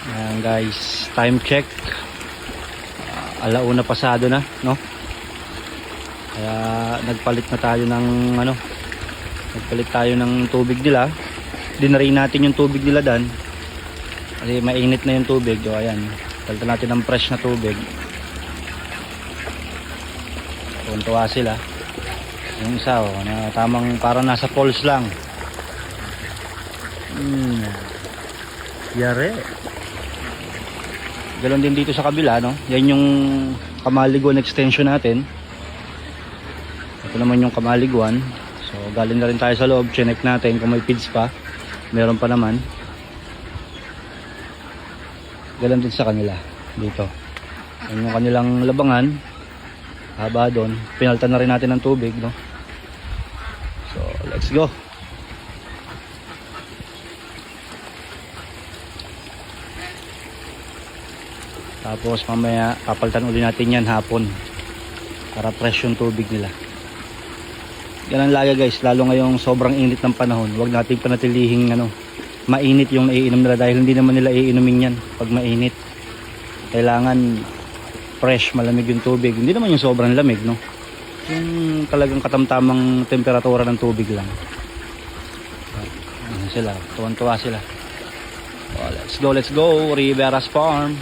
Ayan guys, time check. Alauna pasado na, no? Kaya nagpalit na tayo ng nagpalit tayo ng tubig nila. Dinaray natin yung tubig nila dan. Kasi mainit na yung tubig. So ayan, palitan natin ng fresh na tubig. Tuwa sila. Yung isa na tamang parang nasa falls lang. Yare. Galon din dito sa kabila, no? Yan yung Kamaliguan extension natin. Ito naman yung Kamaliguan. So galing na rin tayo sa loob. Chinek natin kung may feeds pa. Meron pa naman. Galon din sa kanila dito. Yan yung kanilang labangan. Haba doon. Pinaltan na rin natin ng tubig, no? So let's go. Tapos mamaya papalitan uli natin yan hapon para fresh yung tubig nila. Ganun lagi guys, lalo ngayong sobrang init ng panahon. Huwag natin panatilihing mainit yung naiinom nila dahil hindi naman nila iinumin yan pag mainit. Kailangan fresh, malamig yung tubig. Hindi naman yung sobrang lamig, no? Yung talagang katamtamang temperatura ng tubig lang. Sila, tuwan-tuwa sila. Oh, let's go Rivera's Farm.